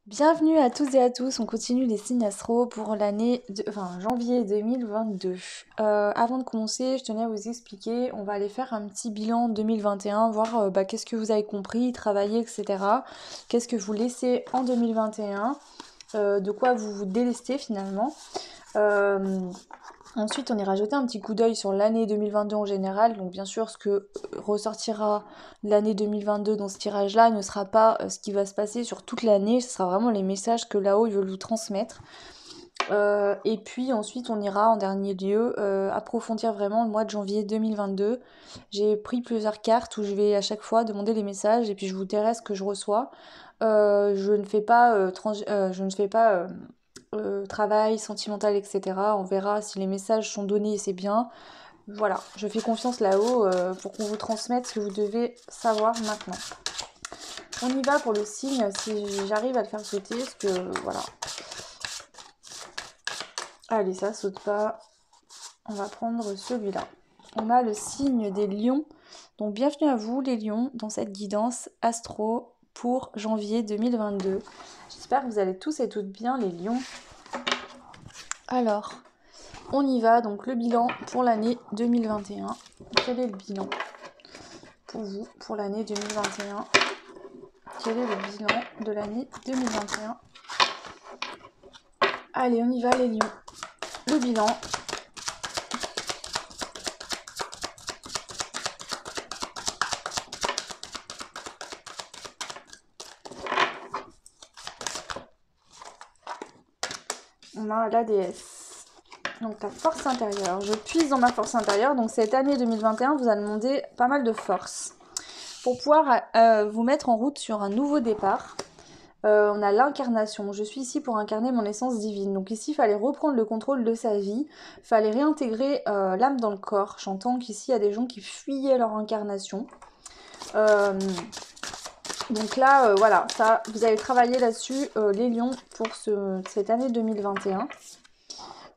Bienvenue à tous et à tous, on continue les signes astro pour janvier 2022. Avant de commencer, je tenais à vous expliquer, on va aller faire un petit bilan 2021, voir qu'est-ce que vous avez compris, travaillé, etc. Qu'est-ce que vous laissez en 2021, de quoi vous vous délestez finalement. Euh, Ensuite, on ira jeter un petit coup d'œil sur l'année 2022 en général. Donc, bien sûr, ce que ressortira l'année 2022 dans ce tirage-là ne sera pas ce qui va se passer sur toute l'année. Ce sera vraiment les messages que là-haut ils veulent vous transmettre. Et puis ensuite, on ira en dernier lieu approfondir vraiment le mois de janvier 2022. J'ai pris plusieurs cartes où je vais à chaque fois demander les messages et puis je vous dirai ce que je reçois. Je ne fais pas travail sentimental, etc. On verra si les messages sont donnés et c'est bien. Voilà, je fais confiance là-haut pour qu'on vous transmette ce que vous devez savoir maintenant. On y va pour le signe, si j'arrive à le faire sauter, parce que voilà. Allez, ça saute pas. On va prendre celui-là. On a le signe des lions. Donc bienvenue à vous les lions dans cette guidance astro pour janvier 2022. J'espère que vous allez tous et toutes bien les lions. Alors, on y va, donc le bilan pour l'année 2021. Quel est le bilan pour vous pour l'année 2021? Quel est le bilan de l'année 2021? Allez, on y va les lions. Le bilan. On a la déesse. Donc la force intérieure. Je puise dans ma force intérieure. Donc cette année 2021 vous a demandé pas mal de force. Pour pouvoir vous mettre en route sur un nouveau départ, on a l'incarnation. Je suis ici pour incarner mon essence divine. Donc ici, il fallait reprendre le contrôle de sa vie. Il fallait réintégrer l'âme dans le corps. J'entends qu'ici, il y a des gens qui fuyaient leur incarnation. Euh, donc là, voilà, ça, vous avez travaillé là-dessus, les lions, pour cette année 2021.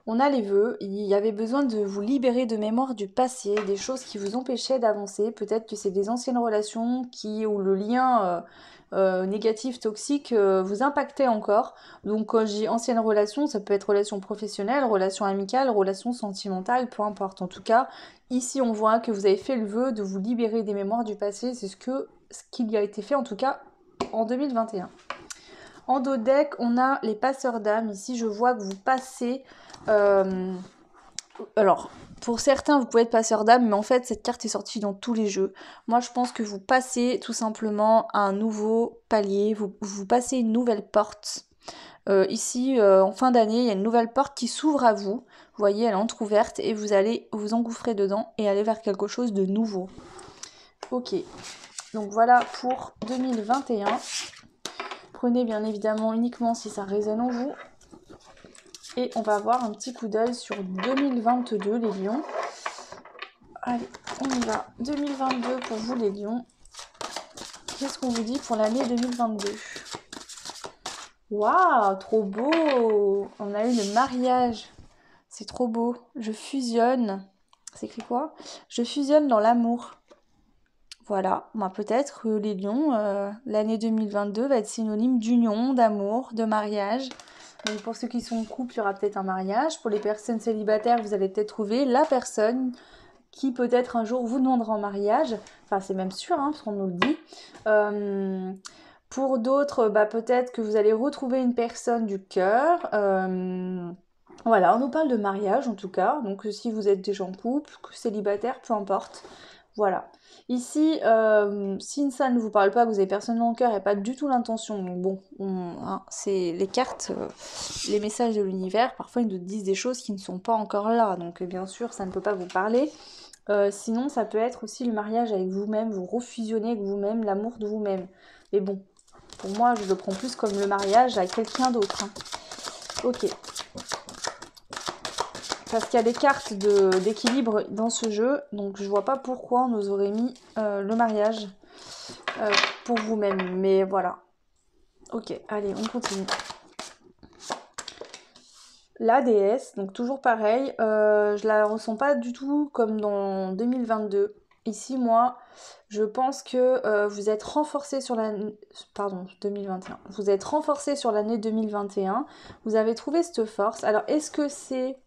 On a les vœux, il y avait besoin de vous libérer de mémoire du passé, des choses qui vous empêchaient d'avancer. Peut-être que c'est des anciennes relations où le lien négatif, toxique vous impactait encore. Donc quand je dis anciennes relations, ça peut être relations professionnelles, relations amicales, relations sentimentales, peu importe. En tout cas, ici on voit que vous avez fait le vœu de vous libérer des mémoires du passé. C'est ce qu'il y a été fait en tout cas en 2021. En dos deck, on a les passeurs d'âme. Ici, je vois que vous passez. euh, alors, pour certains, vous pouvez être passeur d'âme, mais en fait, cette carte est sortie dans tous les jeux. Moi, je pense que vous passez tout simplement à un nouveau palier. Vous passez une nouvelle porte. Ici, en fin d'année, il y a une nouvelle porte qui s'ouvre à vous. Vous voyez, elle est entrouverte et vous allez vous engouffrer dedans et aller vers quelque chose de nouveau. Ok. Donc voilà pour 2021. Prenez bien évidemment uniquement si ça résonne en vous. Et on va avoir un petit coup d'œil sur 2022 les lions. Allez, on y va. 2022 pour vous les lions. Qu'est-ce qu'on vous dit pour l'année 2022? Waouh, trop beau! On a eu le mariage. C'est trop beau. Je fusionne. C'est écrit quoi? Je fusionne dans l'amour. Voilà, peut-être que les lions, l'année 2022 va être synonyme d'union, d'amour, de mariage. Donc pour ceux qui sont en couple, il y aura peut-être un mariage. Pour les personnes célibataires, vous allez peut-être trouver la personne qui peut-être un jour vous demandera en mariage. Enfin, c'est même sûr, parce qu'on nous le dit. Euh, pour d'autres, peut-être que vous allez retrouver une personne du cœur. Voilà, on nous parle de mariage en tout cas. Donc si vous êtes déjà en couple, célibataire, peu importe. Voilà. Ici, si ça ne vous parle pas, que vous avez personne dans le cœur et pas du tout l'intention, donc bon, c'est les cartes, les messages de l'univers, parfois ils nous disent des choses qui ne sont pas encore là, donc bien sûr ça ne peut pas vous parler. Sinon ça peut être aussi le mariage avec vous-même, vous refusionnez avec vous-même, l'amour de vous-même. Mais bon, pour moi je le prends plus comme le mariage avec quelqu'un d'autre. Ok. Parce qu'il y a des cartes d'équilibre dans ce jeu, donc je vois pas pourquoi on nous aurait mis le mariage euh, pour vous-même. Mais voilà. Ok, allez, on continue. La déesse, donc toujours pareil, je la ressens pas du tout comme dans 2022. Ici, moi, je pense que vous êtes renforcé sur l'année... Pardon, 2021. Vous êtes renforcé sur l'année 2021. Vous avez trouvé cette force. Alors, est-ce que c'est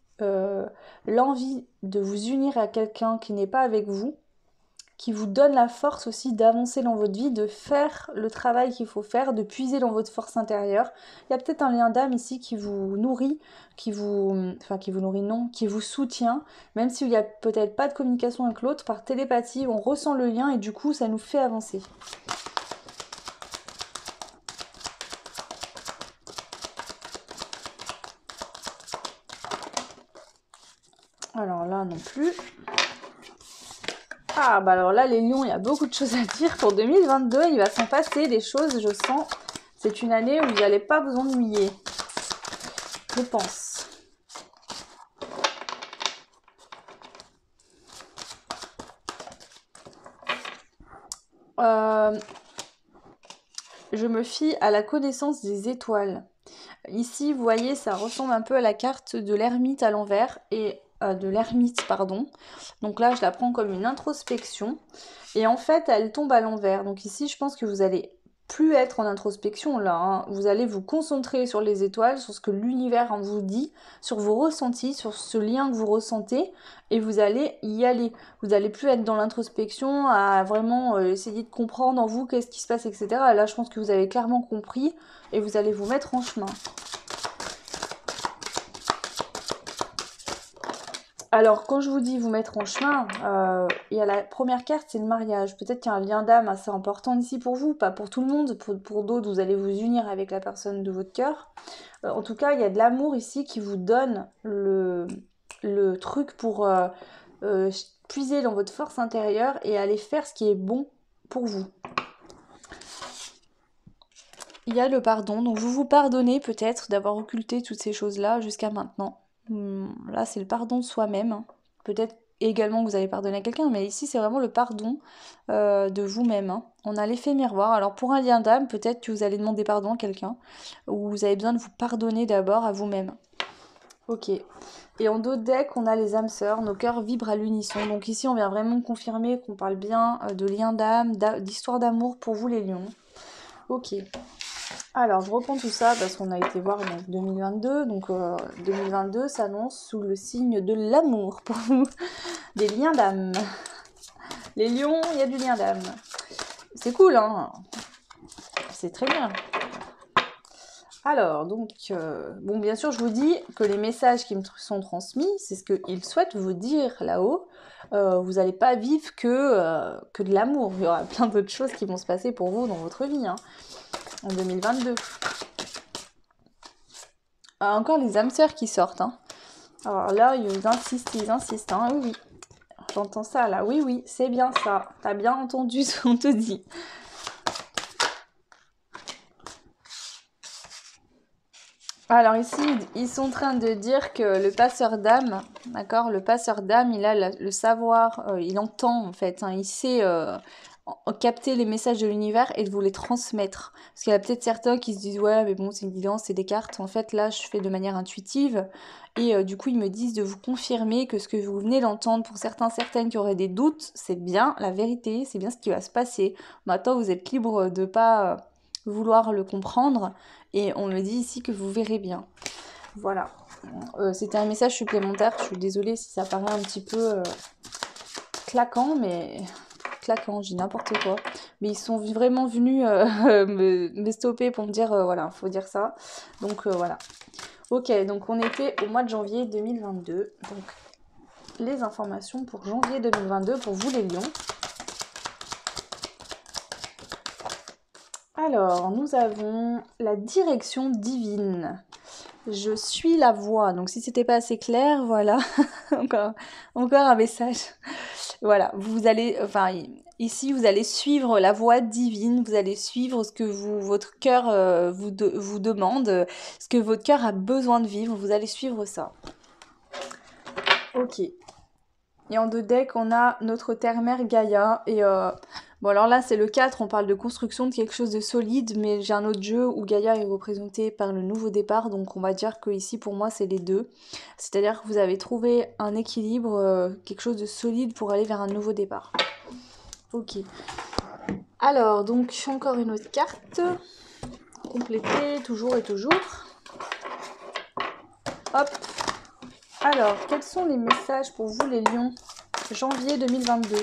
l'envie de vous unir à quelqu'un qui n'est pas avec vous, qui vous donne la force aussi d'avancer dans votre vie, de faire le travail qu'il faut faire, de puiser dans votre force intérieure. Il y a peut-être un lien d'âme ici qui vous nourrit, qui vous nourrit non, qui vous soutient, même s'il n'y a peut-être pas de communication avec l'autre, par télépathie, on ressent le lien et du coup ça nous fait avancer. Alors là non plus. Ah bah alors là les lions, il y a beaucoup de choses à dire pour 2022, il va s'en passer des choses, je sens. C'est une année où vous n'allez pas vous ennuyer, je pense. Je me fie à la connaissance des étoiles. Ici, vous voyez, ça ressemble un peu à la carte de l'ermite à l'envers et de l'ermite, pardon. Donc là, je la prends comme une introspection. Et en fait, elle tombe à l'envers. Donc ici, je pense que vous allez plus être en introspection là, hein. Vous allez vous concentrer sur les étoiles, sur ce que l'univers en vous dit, sur vos ressentis, sur ce lien que vous ressentez, et vous allez y aller. Vous n'allez plus être dans l'introspection à vraiment essayer de comprendre en vous qu'est-ce qui se passe, etc. Là, je pense que vous avez clairement compris et vous allez vous mettre en chemin. Alors, quand je vous dis vous mettre en chemin, il y a la première carte, c'est le mariage. Peut-être qu'il y a un lien d'âme assez important ici pour vous, pas pour tout le monde. Pour d'autres, vous allez vous unir avec la personne de votre cœur. En tout cas, il y a de l'amour ici qui vous donne le truc pour puiser dans votre force intérieure et aller faire ce qui est bon pour vous. Il y a le pardon, donc vous vous pardonnez peut-être d'avoir occulté toutes ces choses-là jusqu'à maintenant. Là, c'est le pardon de soi-même. Peut-être également que vous allez pardonner à quelqu'un, mais ici, c'est vraiment le pardon de vous-même, hein. On a l'effet miroir. Alors, pour un lien d'âme, peut-être que vous allez demander pardon à quelqu'un, ou vous avez besoin de vous pardonner d'abord à vous-même. Ok. Et en d'autres decks, on a les âmes sœurs. Nos cœurs vibrent à l'unisson. Donc ici, on vient vraiment confirmer qu'on parle bien de lien d'âme, d'histoire d'amour pour vous, les lions. Ok. Alors, je reprends tout ça parce qu'on a été voir donc 2022. Donc, 2022 s'annonce sous le signe de l'amour pour vous. Des liens d'âme. Les lions, il y a du lien d'âme. C'est cool, hein? C'est très bien. Alors, donc, bon, bien sûr, je vous dis que les messages qui me sont transmis, c'est ce qu'ils souhaitent vous dire là-haut. Vous n'allez pas vivre que de l'amour. Il y aura plein d'autres choses qui vont se passer pour vous dans votre vie, hein, en 2022. Encore les âmes sœurs qui sortent, hein. Alors là, ils insistent, hein. Oui, oui. J'entends ça, là. Oui, oui, c'est bien ça. T'as bien entendu ce qu'on te dit. Alors ici, ils sont en train de dire que le passeur d'âme, d'accord, le passeur d'âme, il a le savoir, il entend en fait, hein, il sait capter les messages de l'univers et de vous les transmettre. Parce qu'il y a peut-être certains qui se disent ouais mais bon c'est une guidance, c'est des cartes. En fait là je fais de manière intuitive et du coup ils me disent de vous confirmer que ce que vous venez d'entendre pour certains, certaines qui auraient des doutes, c'est bien la vérité, c'est bien ce qui va se passer. Maintenant vous êtes libre de pas vouloir le comprendre et on me dit ici que vous verrez bien. Voilà. C'était un message supplémentaire, je suis désolée si ça paraît un petit peu claquant, mais claquant, je dis n'importe quoi. Mais ils sont vraiment venus me stopper pour me dire, voilà, faut dire ça. Donc voilà. Ok, donc on était au mois de janvier 2022. Donc les informations pour janvier 2022 pour vous les lions. Alors, nous avons la direction divine. Je suis la voie. Donc, si c'était pas assez clair, voilà. encore un message. Voilà, vous allez, enfin, ici, vous allez suivre la voie divine. Vous allez suivre ce que votre cœur vous demande, ce que votre cœur a besoin de vivre. Vous allez suivre ça. Ok. Et en deux decks, on a notre terre-mère Gaïa. Et bon, alors là, c'est le 4, on parle de construction de quelque chose de solide, mais j'ai un autre jeu où Gaïa est représentée par le nouveau départ, donc on va dire que ici, pour moi, c'est les deux. C'est-à-dire que vous avez trouvé un équilibre, quelque chose de solide pour aller vers un nouveau départ. Ok. Alors, donc, encore une autre carte. Complétée, toujours et toujours. Hop. Alors, quels sont les messages pour vous, les lions? Janvier 2022.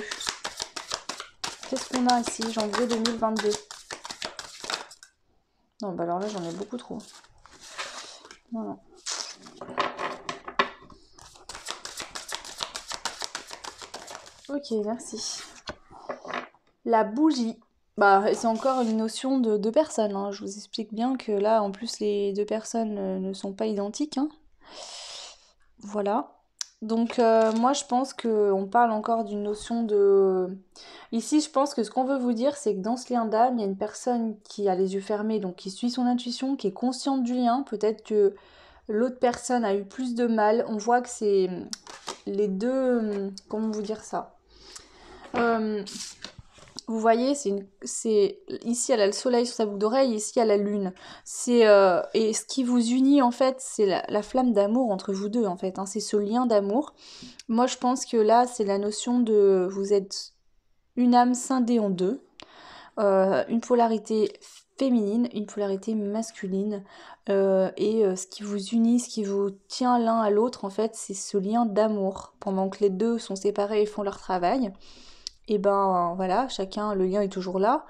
Qu'est-ce qu'on a ici, janvier 2022? Non, bah alors là, j'en ai beaucoup trop. Voilà. Ok, merci. La bougie. Bah, c'est encore une notion de deux personnes, hein. Je vous explique bien que là, en plus, les deux personnes ne sont pas identiques, hein. Voilà. Donc, moi, je pense qu'on parle encore d'une notion de... Ici, je pense que ce qu'on veut vous dire, c'est que dans ce lien d'âme, il y a une personne qui a les yeux fermés, donc qui suit son intuition, qui est consciente du lien. Peut-être que l'autre personne a eu plus de mal. On voit que c'est les deux... Comment vous dire ça? Vous voyez, ici elle a le soleil sur sa boucle d'oreille, ici elle a la lune. Et ce qui vous unit en fait, c'est la flamme d'amour entre vous deux en fait, hein. C'est ce lien d'amour. Moi je pense que là c'est la notion de vous êtes une âme scindée en deux, une polarité féminine, une polarité masculine, ce qui vous unit, ce qui vous tient l'un à l'autre en fait, c'est ce lien d'amour. Pendant que les deux sont séparés et font leur travail. Et ben voilà, chacun, le lien est toujours là,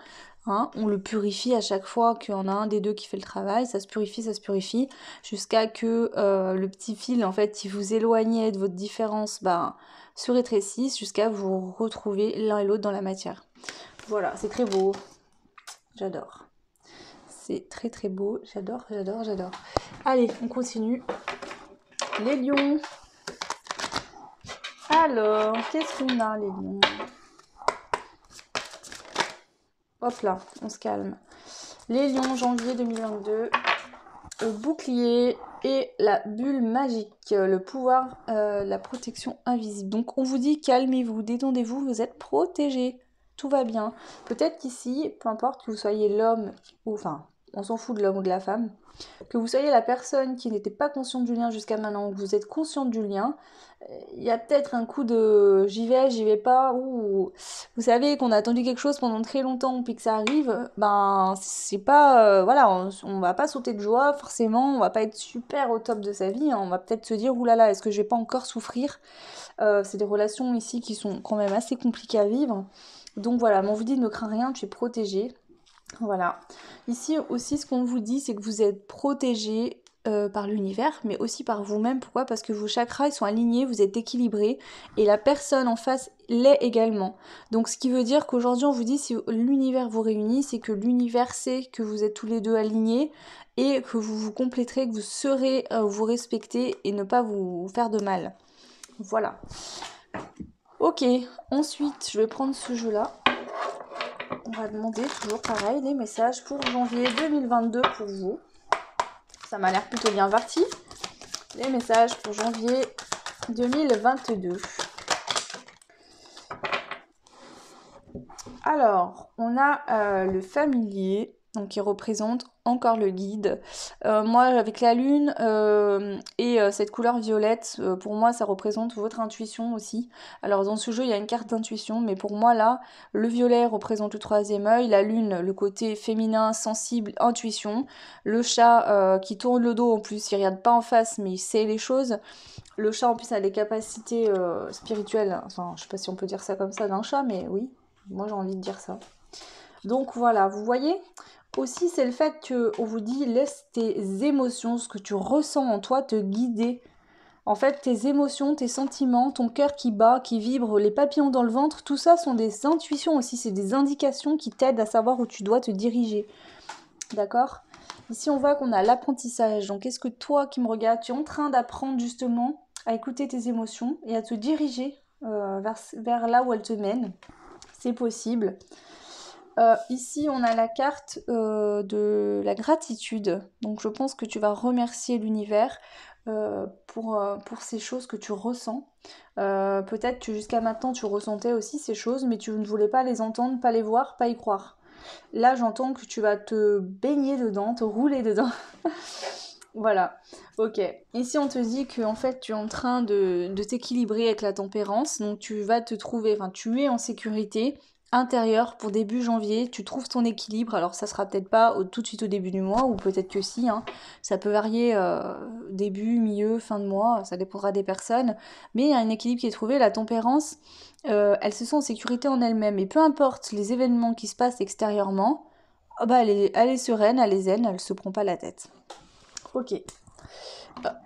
hein. On le purifie à chaque fois qu'il y en a un des deux qui fait le travail, ça se purifie, jusqu'à que le petit fil en fait qui vous éloignait de votre différence se rétrécisse, jusqu'à vous retrouver l'un et l'autre dans la matière. Voilà, c'est très beau, j'adore. C'est très très beau, j'adore, j'adore, j'adore. Allez, on continue. Les lions. Alors, qu'est-ce qu'on a les lions? Hop là, on se calme. Les lions, janvier 2022, le bouclier et la bulle magique, le pouvoir, la protection invisible. Donc on vous dit calmez-vous, détendez-vous, vous êtes protégés, tout va bien. Peut-être qu'ici, peu importe que vous soyez l'homme, ou enfin, on s'en fout de l'homme ou de la femme, que vous soyez la personne qui n'était pas consciente du lien jusqu'à maintenant, que vous êtes consciente du lien, il y a peut-être un coup de j'y vais pas, ou vous savez qu'on a attendu quelque chose pendant très longtemps puis que ça arrive, ben c'est pas, voilà, on va pas sauter de joie forcément, on va pas être super au top de sa vie, hein. On va peut-être se dire oulala, est-ce que je vais pas encore souffrir? C'est des relations ici qui sont quand même assez compliquées à vivre, donc voilà, mais on vous dit ne crains rien, tu es protégé. Voilà. Ici aussi, ce qu'on vous dit, c'est que vous êtes protégé par l'univers, mais aussi par vous-même. Pourquoi? Parce que vos chakras ils sont alignés, vous êtes équilibrés, et la personne en face l'est également. Donc, ce qui veut dire qu'aujourd'hui, on vous dit si l'univers vous réunit, c'est que l'univers sait que vous êtes tous les deux alignés et que vous vous compléterez, que vous saurez vous respecter et ne pas vous faire de mal. Voilà. Ok. Ensuite, je vais prendre ce jeu-là. On va demander toujours pareil les messages pour janvier 2022 pour vous. Ça m'a l'air plutôt bien parti. Les messages pour janvier 2022. Alors, on a le familier, donc qui représente encore le guide. Moi, avec la lune et cette couleur violette, pour moi, ça représente votre intuition aussi. Alors, dans ce jeu, il y a une carte d'intuition, mais pour moi, là, le violet représente le troisième œil, la lune, le côté féminin, sensible, intuition. Le chat qui tourne le dos, en plus, il regarde pas en face, mais il sait les choses. Le chat, en plus, a des capacités spirituelles. Enfin, je sais pas si on peut dire ça comme ça d'un chat, mais oui, moi, j'ai envie de dire ça. Donc voilà, vous voyez, aussi c'est le fait qu'on vous dit laisse tes émotions, ce que tu ressens en toi te guider. En fait, tes émotions, tes sentiments, ton cœur qui bat, qui vibre, les papillons dans le ventre, tout ça sont des intuitions aussi, c'est des indications qui t'aident à savoir où tu dois te diriger. D'accord? Ici on voit qu'on a l'apprentissage, donc est-ce que toi qui me regardes, tu es en train d'apprendre justement à écouter tes émotions et à te diriger vers là où elles te mènent? C'est possible. Ici, on a la carte de la gratitude. Donc, je pense que tu vas remercier l'univers pour ces choses que tu ressens. Peut-être que jusqu'à maintenant, tu ressentais aussi ces choses, mais tu ne voulais pas les entendre, pas les voir, pas y croire. Là, j'entends que tu vas te baigner dedans, te rouler dedans. Voilà, ok. Ici, on te dit que en fait, tu es en train de t'équilibrer avec la tempérance, donc tu vas te trouver, enfin, tu es en sécurité, intérieur pour début janvier. Tu trouves ton équilibre. Alors ça sera peut-être pas tout de suite au début du mois, ou peut-être que si, hein. Ça peut varier début, milieu, fin de mois, ça dépendra des personnes. Mais il y a un équilibre qui est trouvé. La tempérance, elle se sent en sécurité en elle-même. Et peu importe les événements qui se passent extérieurement, ah bah, elle est sereine, elle est zen, elle se prend pas la tête. Ok.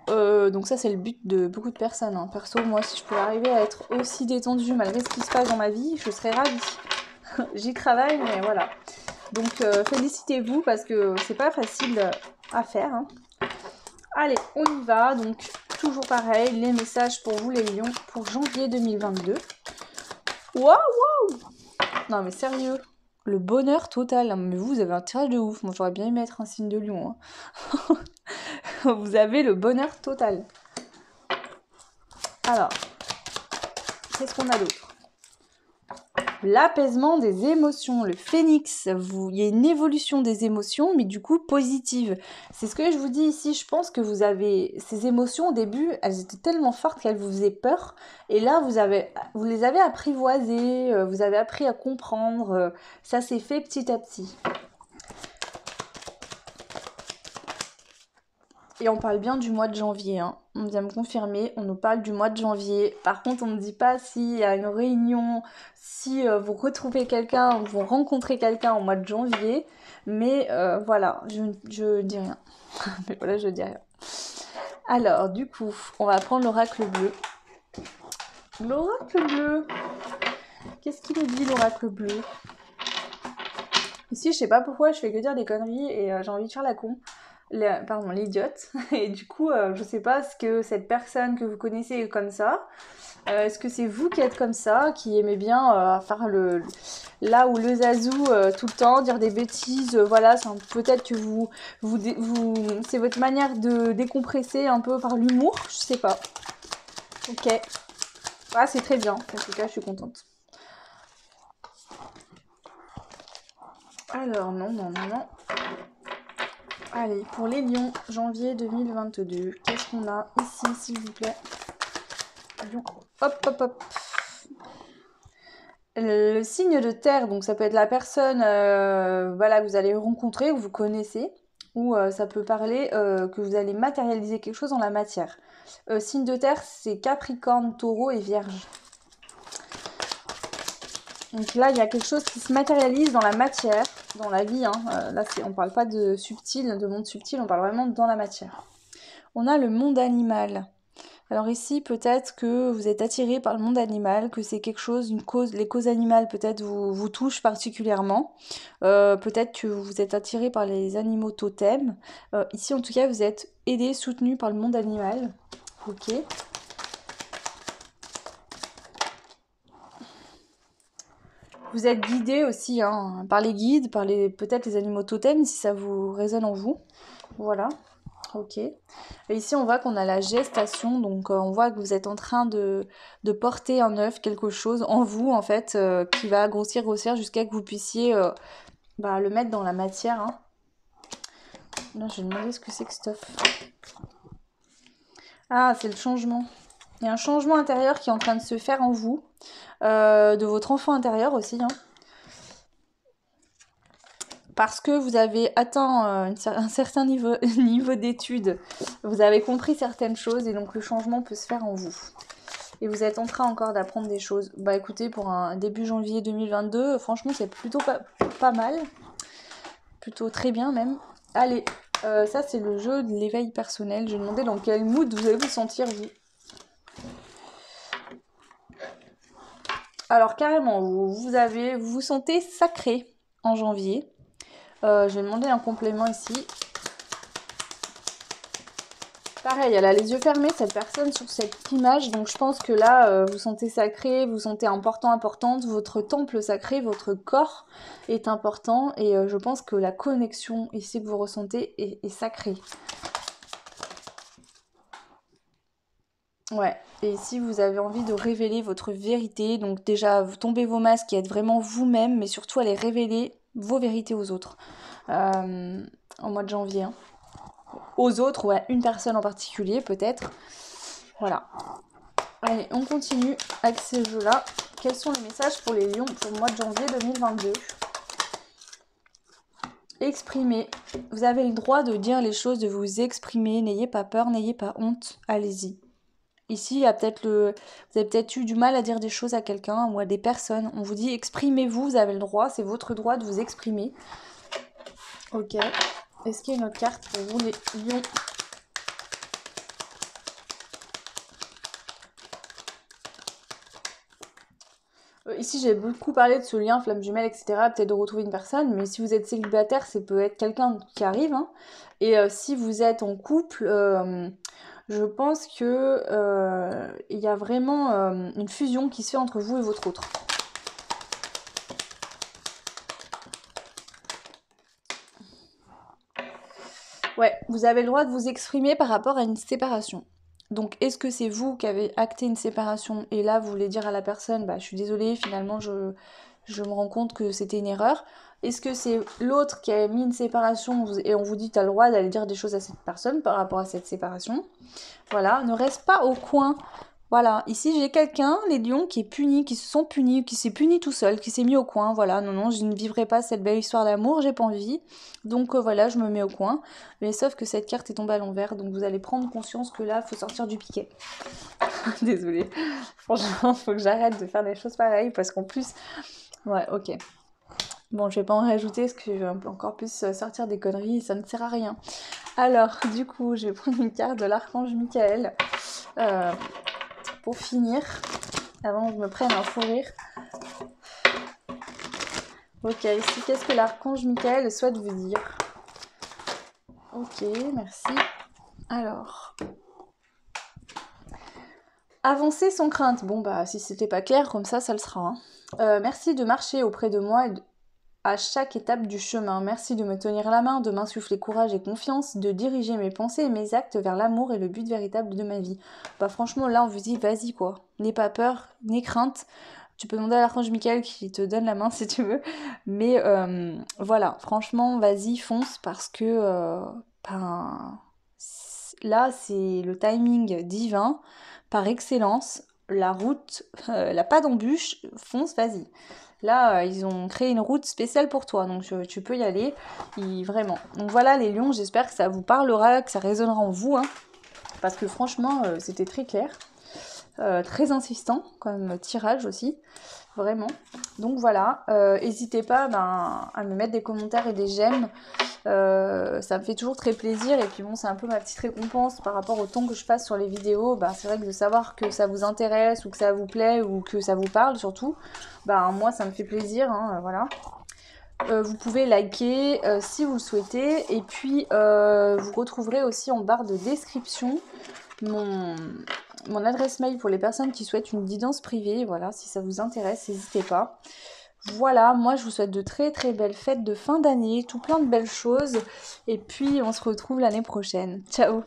Donc ça c'est le but de beaucoup de personnes, hein. Perso, moi si je pouvais arriver à être aussi détendue malgré ce qui se passe dans ma vie, je serais ravie. J'y travaille, mais voilà. Donc félicitez-vous parce que c'est pas facile à faire, hein. Allez, on y va. Donc toujours pareil, les messages pour vous les lions pour janvier 2022. Waouh! Non mais sérieux, le bonheur total. Mais vous avez un tirage de ouf. Moi j'aurais bien aimé être un signe de lion, hein. Vous avez le bonheur total. Alors, qu'est-ce qu'on a d'autre? L'apaisement des émotions, le phénix. Il y a une évolution des émotions, mais du coup positive. C'est ce que je vous dis ici. Je pense que vous avez ces émotions au début, elles étaient tellement fortes qu'elles vous faisaient peur. Et là, vous les avez apprivoisées, vous avez appris à comprendre. Ça s'est fait petit à petit. Et on parle bien du mois de janvier, hein. On vient me confirmer, on nous parle du mois de janvier. Par contre, on ne dit pas s'il y a une réunion, si vous retrouvez quelqu'un ou vous rencontrez quelqu'un au mois de janvier. Mais voilà, je dis rien. Mais voilà, je dis rien. Alors, du coup, on va prendre l'oracle bleu. L'oracle bleu. Qu'est-ce qu'il nous dit, l'oracle bleu? Ici, je sais pas pourquoi, je fais que dire des conneries et j'ai envie de faire la con. Pardon, l'idiote. Et du coup, je sais pas ce que cette personne que vous connaissez est comme ça. Est-ce que c'est vous qui êtes comme ça, qui aimez bien faire là où le zazou tout le temps, dire des bêtises, voilà, peut-être que c'est votre manière de décompresser un peu par l'humour, je sais pas. Ok. Ah, c'est très bien. En tout cas, je suis contente. Alors, non, non, non, non. Allez, pour les lions, janvier 2022, qu'est-ce qu'on a ici, s'il vous plaît? Lion. Hop, hop, hop. Le signe de terre, donc ça peut être la personne voilà, que vous allez rencontrer ou vous connaissez, ou ça peut parler que vous allez matérialiser quelque chose dans la matière. Signe de terre, c'est Capricorne, Taureau et Vierge. Donc là, il y a quelque chose qui se matérialise dans la matière, dans la vie, hein. Là, on parle pas de subtil, de monde subtil, on parle vraiment dans la matière. On a le monde animal. Alors ici, peut-être que vous êtes attiré par le monde animal, que c'est quelque chose, une cause, les causes animales peut-être vous touchent particulièrement. Peut-être que vous êtes attiré par les animaux totems. Ici, en tout cas, vous êtes aidé, soutenu par le monde animal. Ok. Vous êtes guidé aussi, hein, par les guides, par peut-être les animaux totems, si ça vous résonne en vous. Voilà. Ok. Et ici, on voit qu'on a la gestation, donc on voit que vous êtes en train de porter un œuf, quelque chose en vous, en fait, qui va grossir, grossir, jusqu'à que vous puissiez le mettre dans la matière, hein. Là, je vais demander ce que c'est que ce œuf. Ah, c'est le changement. Il y a un changement intérieur qui est en train de se faire en vous, de votre enfant intérieur aussi, hein. Parce que vous avez atteint un certain niveau, niveau d'études, vous avez compris certaines choses et donc le changement peut se faire en vous. Et vous êtes en train encore d'apprendre des choses. Bah écoutez, pour un début janvier 2022, franchement c'est plutôt pas mal. Plutôt très bien même. Allez, ça c'est le jeu de l'éveil personnel. Je vais demander dans quel mood vous allez vous sentir vous. Alors carrément, vous vous sentez sacré en janvier. Je vais demander un complément ici. Pareil, elle a les yeux fermés, cette personne, sur cette image. Donc je pense que là, vous sentez sacré, vous sentez important, importante. Votre temple sacré, votre corps est important. Et je pense que la connexion ici que vous ressentez est sacrée. Ouais, et ici vous avez envie de révéler votre vérité. Donc déjà, vous tombez vos masques et êtes vraiment vous-même. Mais surtout, allez révéler vos vérités aux autres. En mois de janvier, hein. Aux autres, ouais, une personne en particulier peut-être. Voilà. Allez, on continue avec ces jeux-là. quels sont les messages pour les lions pour le mois de janvier 2022? Exprimez. Vous avez le droit de dire les choses, de vous exprimer. N'ayez pas peur, n'ayez pas honte. Allez-y. Ici, il y a peut-être vous avez peut-être eu du mal à dire des choses à quelqu'un ou à des personnes. On vous dit exprimez-vous, vous avez le droit, c'est votre droit de vous exprimer. Ok. Est-ce qu'il y a une autre carte pour vous, les lions? Ici, j'ai beaucoup parlé de ce lien flamme jumelle, etc. Peut-être de retrouver une personne, mais si vous êtes célibataire, ça peut être quelqu'un qui arrive. Hein. Et si vous êtes en couple, je pense que il y a vraiment une fusion qui se fait entre vous et votre autre. Ouais, vous avez le droit de vous exprimer par rapport à une séparation. Donc, est-ce que c'est vous qui avez acté une séparation et là, vous voulez dire à la personne, bah, je suis désolée, finalement, je me rends compte que c'était une erreur. Est-ce que c'est l'autre qui a mis une séparation et on vous dit, tu as le droit d'aller dire des choses à cette personne par rapport à cette séparation? Voilà, ne reste pas au coin. Voilà, ici j'ai quelqu'un, les lions, qui est puni, qui se sont punis, qui s'est puni tout seul, qui s'est mis au coin. Voilà, non, je ne vivrai pas cette belle histoire d'amour, j'ai pas envie. Donc voilà, je me mets au coin. Mais sauf que cette carte est tombée à l'envers, donc vous allez prendre conscience que là, il faut sortir du piquet. Désolée. Franchement, faut que j'arrête de faire des choses pareilles parce qu'en plus... Ouais, ok. Bon, je vais pas en rajouter parce que je vais encore plus sortir des conneries, ça ne sert à rien. Alors, du coup, je vais prendre une carte de l'archange Michael pour finir, avant que je me prenne un fou rire. Ok, ici, qu'est-ce que l'archange Michael souhaite vous dire? Ok, merci. Alors... Avancer sans crainte. Bon, bah, si c'était pas clair, comme ça le sera. Hein. Merci de marcher auprès de moi à chaque étape du chemin. Merci de me tenir la main, de m'insuffler courage et confiance, de diriger mes pensées et mes actes vers l'amour et le but véritable de ma vie. Bah, franchement, là, on vous dit, vas-y, quoi. N'aie pas peur, n'aie crainte. Tu peux demander à l'archange Michael qui te donne la main si tu veux. Mais voilà, franchement, vas-y, fonce parce que là, c'est le timing divin par excellence. La route, la pas d'embûche, fonce, vas-y. Là, ils ont créé une route spéciale pour toi, donc tu peux y aller, vraiment. Donc voilà les lions, j'espère que ça vous parlera, que ça résonnera en vous, hein, parce que franchement, c'était très clair, très insistant comme tirage aussi, vraiment. Donc voilà, n'hésitez pas à me mettre des commentaires et des j'aime, ça me fait toujours très plaisir, et puis bon, c'est un peu ma petite récompense par rapport au temps que je passe sur les vidéos. Bah, c'est vrai que de savoir que ça vous intéresse, ou que ça vous plaît, ou que ça vous parle surtout, bah moi ça me fait plaisir, hein, voilà. Vous pouvez liker si vous le souhaitez, et puis vous retrouverez aussi en barre de description mon adresse mail pour les personnes qui souhaitent une guidance privée. Voilà, si ça vous intéresse, n'hésitez pas. Voilà, moi je vous souhaite de très très belles fêtes de fin d'année, tout plein de belles choses, et puis on se retrouve l'année prochaine. Ciao!